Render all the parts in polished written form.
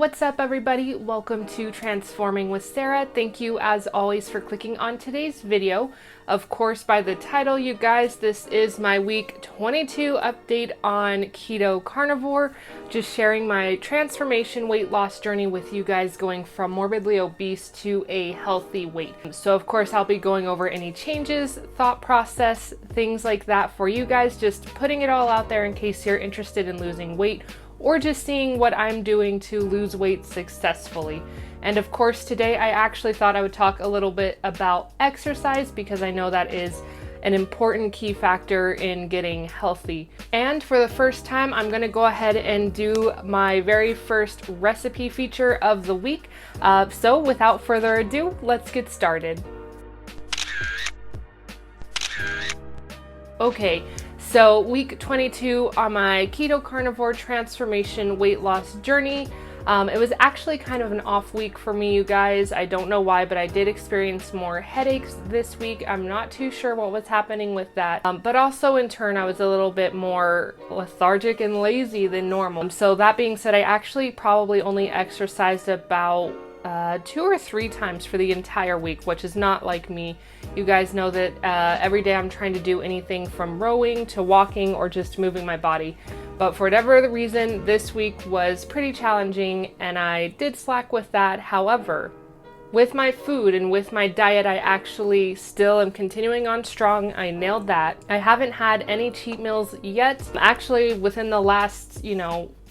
What's up, everybody? Welcome to Transforming with Sarah. Thank you as always for clicking on today's video. Of course, by the title, you guys, this is my week 22 update on Keto Carnivore. Just sharing my transformation weight loss journey with you guys, going from morbidly obese to a healthy weight. So of course, I'll be going over any changes, thought process, things like that for you guys, just putting it all out there in case you're interested in losing weight or just seeing what I'm doing to lose weight successfully. And of course, today I actually thought I would talk a little bit about exercise because I know that is an important key factor in getting healthy. And for the first time, I'm gonna go ahead and do my very first recipe feature of the week. So without further ado, let's get started. Okay. So week 22 on my Keto Carnivore transformation weight loss journey. It was actually kind of an off week for me, you guys. I don't know why, but I did experience more headaches this week. I'm not too sure what was happening with that. But also in turn, I was a little bit more lethargic and lazy than normal. So that being said, I actually probably only exercised about 2 or 3 times for the entire week, which is not like me. You guys know that every day I'm trying to do anything from rowing to walking or just moving my body. But for whatever the reason, this week was pretty challenging and I did slack with that. However, with my food and with my diet, I actually still am continuing on strong. I nailed that. I haven't had any cheat meals yet. Actually, within the last,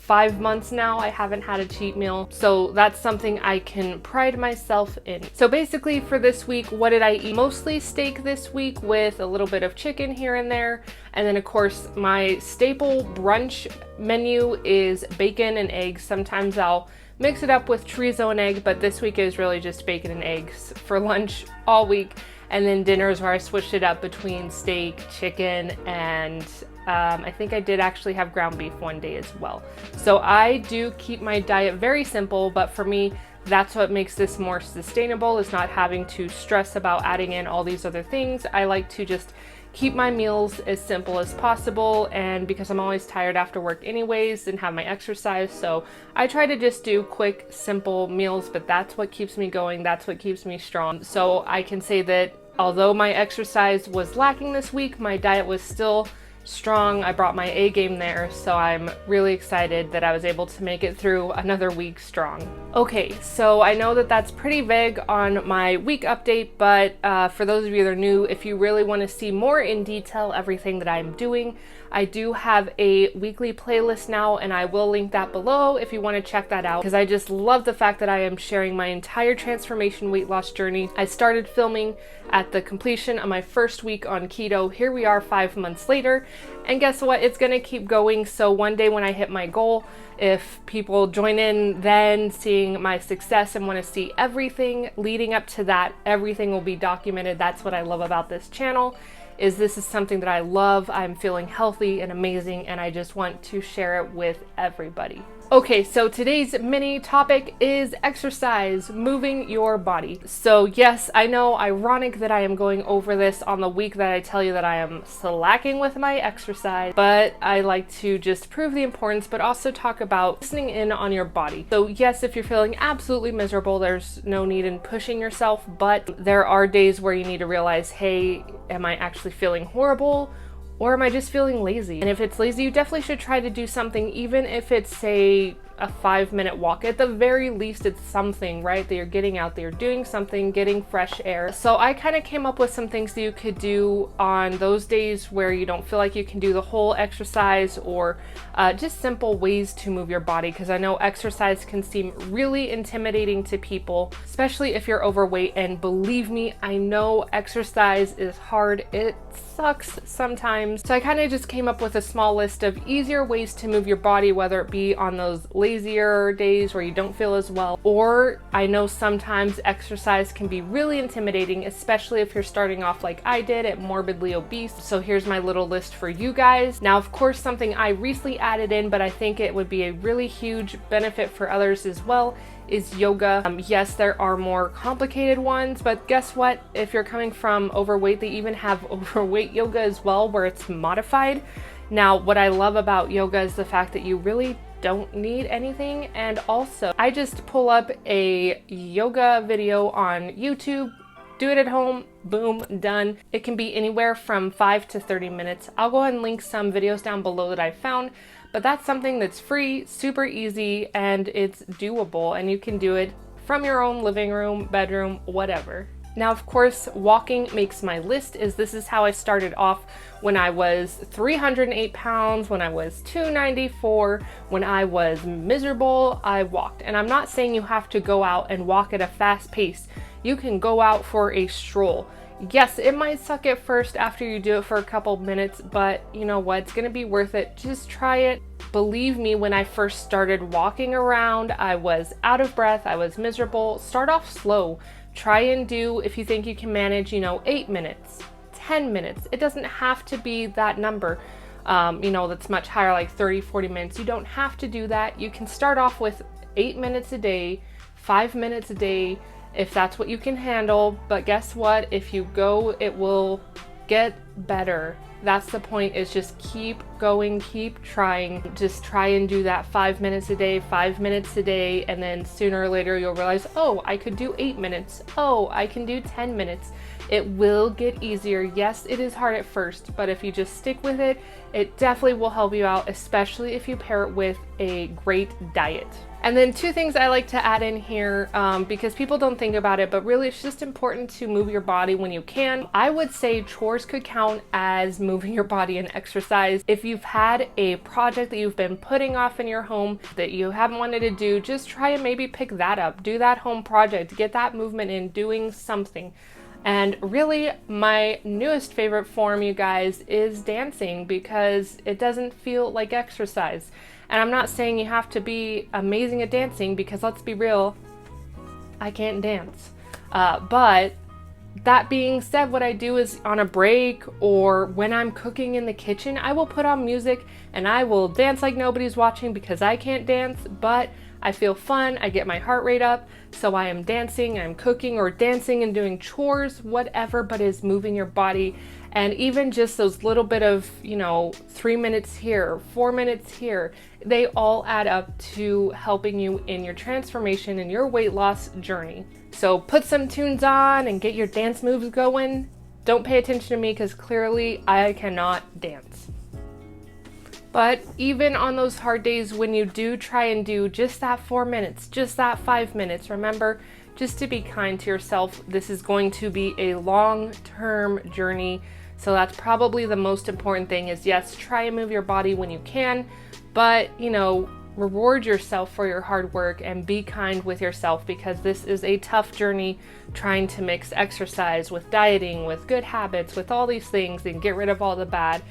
5 months now, I haven't had a cheat meal. So that's something I can pride myself in. So basically for this week, what did I eat? Mostly steak this week with a little bit of chicken here and there. And then of course, my staple brunch menu is bacon and eggs. Sometimes I'll mix it up with chorizo and egg, but this week is really just bacon and eggs for lunch all week. And then dinners where I switched it up between steak, chicken, and I think I did actually have ground beef one day as well. So I do keep my diet very simple, but for me, that's what makes this more sustainable, is not having to stress about adding in all these other things. I like to just keep my meals as simple as possible, and because I'm always tired after work anyways and have my exercise, so I try to just do quick, simple meals, but that's what keeps me going, that's what keeps me strong. So I can say that although my exercise was lacking this week, my diet was still strong. I brought my A game there, so I'm really excited that I was able to make it through another week strong. Okay, so I know that that's pretty vague on my week update, but for those of you that are new, if you really want to see more in detail everything that I'm doing, I do have a weekly playlist now, and I will link that below if you want to check that out, because I just love the fact that I am sharing my entire transformation weight loss journey. I started filming at the completion of my first week on keto. Here we are 5 months later, and guess what? It's gonna keep going. So one day when I hit my goal, if people join in then seeing my success and want to see everything leading up to that, everything will be documented. That's what I love about this channel, is this is something that I love. I'm feeling healthy and amazing, and I just want to share it with everybody. Okay, so today's mini topic is exercise, moving your body. So yes, I know, ironic that I am going over this on the week that I tell you that I am slacking with my exercise, but I like to just prove the importance, but also talk about listening in on your body. So yes, if you're feeling absolutely miserable, there's no need in pushing yourself, but there are days where you need to realize, hey, am I actually feeling horrible? Or am I just feeling lazy? And if it's lazy, you definitely should try to do something, even if it's, say, a 5-minute walk. At the very least, it's something, right? That you're getting out there, doing something, getting fresh air. So I kind of came up with some things that you could do on those days where you don't feel like you can do the whole exercise, or just simple ways to move your body, because I know exercise can seem really intimidating to people, especially if you're overweight. And believe me, I know exercise is hard. It sucks sometimes. So I kind of just came up with a small list of easier ways to move your body, whether it be on those lazier days where you don't feel as well, or I know sometimes exercise can be really intimidating, especially if you're starting off like I did at morbidly obese. So here's my little list for you guys. Now, of course, something I recently added in, but I think it would be a really huge benefit for others as well, is yoga. Yes, there are more complicated ones, but guess what? If you're coming from overweight, they even have overweight yoga as well, where it's modified. Now, what I love about yoga is the fact that you really don't need anything. And also, I just pull up a yoga video on YouTube, do it at home, boom, done. It can be anywhere from 5 to 30 minutes. I'll go ahead and link some videos down below that I found, but that's something that's free, super easy, and it's doable, and you can do it from your own living room, bedroom, whatever. Now, of course, walking makes my list. This is how I started off when I was 308 pounds, when I was 294, when I was miserable, I walked. And I'm not saying you have to go out and walk at a fast pace. You can go out for a stroll. Yes, it might suck at first after you do it for a couple minutes, but you know what? It's gonna be worth it. Just try it. Believe me, when I first started walking around, I was out of breath, I was miserable. Start off slow. Try and do, if you think you can manage, 8 minutes, 10 minutes. It doesn't have to be that number, that's much higher, like 30, 40 minutes. You don't have to do that. You can start off with 8 minutes a day, 5 minutes a day, if that's what you can handle. But guess what? If you go, it will get better. That's the point, is just keep going, keep trying. Just try and do that 5 minutes a day, 5 minutes a day, and then sooner or later you'll realize, oh, I could do 8 minutes. Oh, I can do 10 minutes. It will get easier. Yes, it is hard at first, but if you just stick with it, it definitely will help you out, especially if you pair it with a great diet. And then 2 things I like to add in here, because people don't think about it, but really it's just important to move your body when you can. I would say chores could count as moving your body and exercise. If you've had a project that you've been putting off in your home that you haven't wanted to do, just try and maybe pick that up. Do that home project, get that movement in, doing something. And really, my newest favorite form, you guys, is dancing, because it doesn't feel like exercise. And I'm not saying you have to be amazing at dancing, because let's be real, I can't dance. But that being said, what I do is on a break or when I'm cooking in the kitchen, I will put on music and I will dance like nobody's watching, because I can't dance, but I feel fun, I get my heart rate up, so I am dancing, I'm cooking or dancing and doing chores, whatever, but is moving your body. And even just those little bit of, 3 minutes here, 4 minutes here, they all add up to helping you in your transformation and your weight loss journey. So put some tunes on and get your dance moves going. Don't pay attention to me, because clearly I cannot dance. But even on those hard days when you do try and do just that 4 minutes, just that 5 minutes, remember just to be kind to yourself. This is going to be a long-term journey. So that's probably the most important thing, is yes, try and move your body when you can, but reward yourself for your hard work and be kind with yourself, because this is a tough journey trying to mix exercise with dieting, with good habits, with all these things, and get rid of all the bad.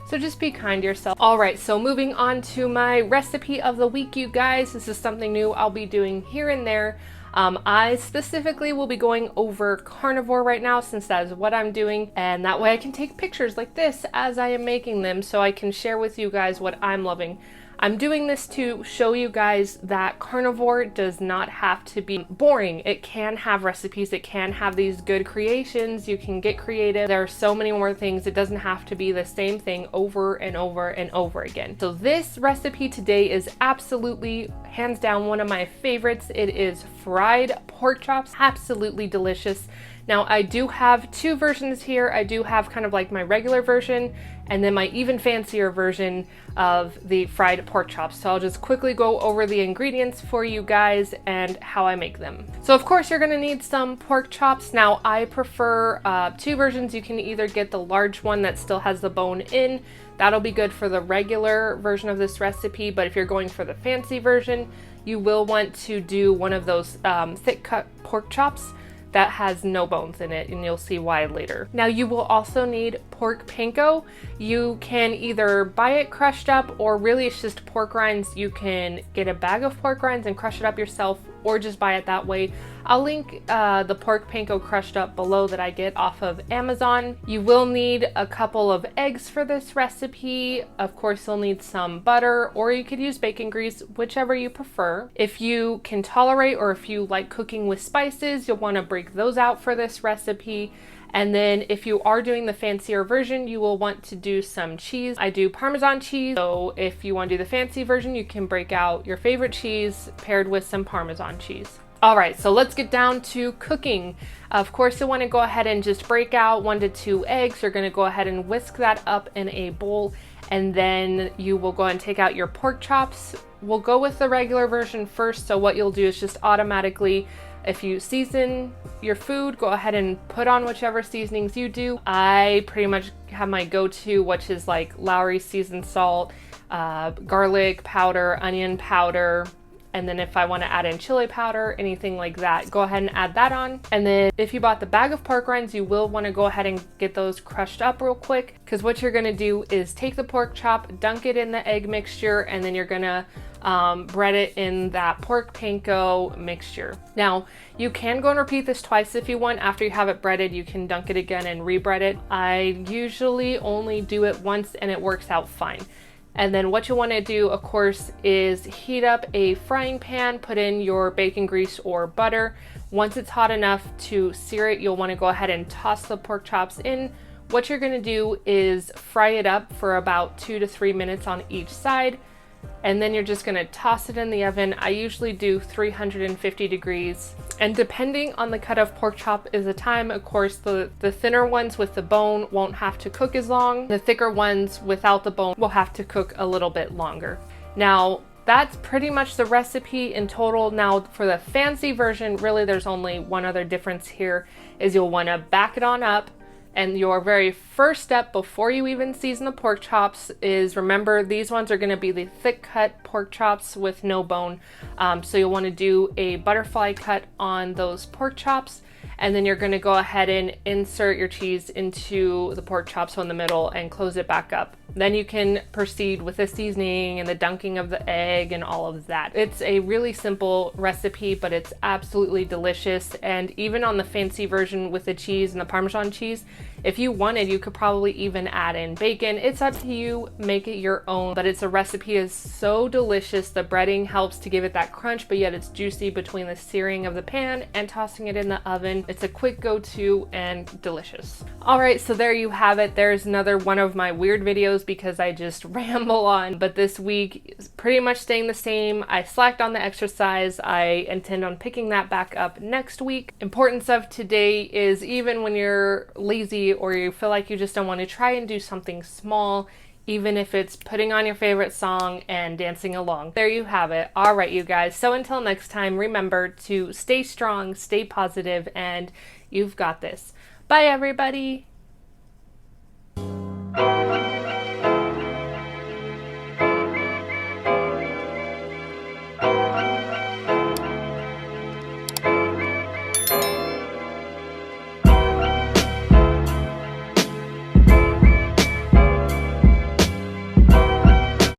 So just be kind to yourself. All right, so moving on to my recipe of the week, you guys. This is something new I'll be doing here and there. I specifically will be going over carnivore right now, since that is what I'm doing, and that way I can take pictures like this as I am making them, so I can share with you guys what I'm loving. I'm doing this to show you guys that carnivore does not have to be boring. It can have recipes, it can have these good creations, you can get creative. There are so many more things. It doesn't have to be the same thing over and over and over again. So this recipe today is absolutely, hands down, one of my favorites. It is fried pork chops, absolutely delicious. Now I do have 2 versions here. I do have kind of like my regular version and then my even fancier version of the fried pork chops. So I'll just quickly go over the ingredients for you guys and how I make them. So of course you're gonna need some pork chops. Now I prefer 2 versions. You can either get the large one that still has the bone in. That'll be good for the regular version of this recipe, but if you're going for the fancy version, you will want to do one of those thick cut pork chops that has no bones in it, and you'll see why later. Now you will also need pork panko. You can either buy it crushed up, or really it's just pork rinds. You can get a bag of pork rinds and crush it up yourself, or just buy it that way. I'll link the pork panko crushed up below that I get off of Amazon. You will need a couple of eggs for this recipe. Of course, you'll need some butter, or you could use bacon grease, whichever you prefer. If you can tolerate, or if you like cooking with spices, you'll want to break those out for this recipe. And then if you are doing the fancier version, you will want to do some cheese. I do Parmesan cheese, so if you want to do the fancy version, you can break out your favorite cheese paired with some Parmesan cheese. All right, so let's get down to cooking. Of course, you want to go ahead and just break out 1 to 2 eggs. You're going to go ahead and whisk that up in a bowl, and then you will go ahead and take out your pork chops. We'll go with the regular version first. So what you'll do is just automatically, if you season your food, go ahead and put on whichever seasonings you do. I pretty much have my go-to, which is like Lowry's seasoned salt, garlic powder, onion powder, and then if I want to add in chili powder, anything like that, go ahead and add that on. And then if you bought the bag of pork rinds, you will want to go ahead and get those crushed up real quick, because what you're going to do is take the pork chop, dunk it in the egg mixture, and then you're going to bread it in that pork panko mixture. Now, you can go and repeat this twice if you want. After you have it breaded, you can dunk it again and re-bread it. I usually only do it once and it works out fine. And then what you want to do, of course, is heat up a frying pan, put in your bacon grease or butter. Once it's hot enough to sear it, you'll want to go ahead and toss the pork chops in. What you're going to do is fry it up for about 2 to 3 minutes on each side. And then you're just going to toss it in the oven. I usually do 350 degrees. And depending on the cut of pork chop is the time. Of course, the thinner ones with the bone won't have to cook as long. The thicker ones without the bone will have to cook a little bit longer. Now, that's pretty much the recipe in total. Now, for the fancy version, really there's only one other difference here, is you'll want to back it on up. And your very first step before you even season the pork chops is, remember, these ones are going to be the thick cut pork chops with no bone. So you'll want to do a butterfly cut on those pork chops, and then you're going to go ahead and insert your cheese into the pork chops in the middle and close it back up. Then you can proceed with the seasoning and the dunking of the egg and all of that. It's a really simple recipe, but it's absolutely delicious. And even on the fancy version with the cheese and the Parmesan cheese, if you wanted, you could probably even add in bacon. It's up to you, make it your own, but a recipe is so delicious. The breading helps to give it that crunch, but yet it's juicy between the searing of the pan and tossing it in the oven. It's a quick go-to and delicious. All right, so there you have it. There's another one of my weird videos because I just ramble on, but this week is pretty much staying the same. I slacked on the exercise. I intend on picking that back up next week. Importance of today is, even when you're lazy or you feel like you just don't want to try and do something small, even if it's putting on your favorite song and dancing along. There you have it. All right, you guys. So until next time, remember to stay strong, stay positive, and you've got this. Bye, everybody.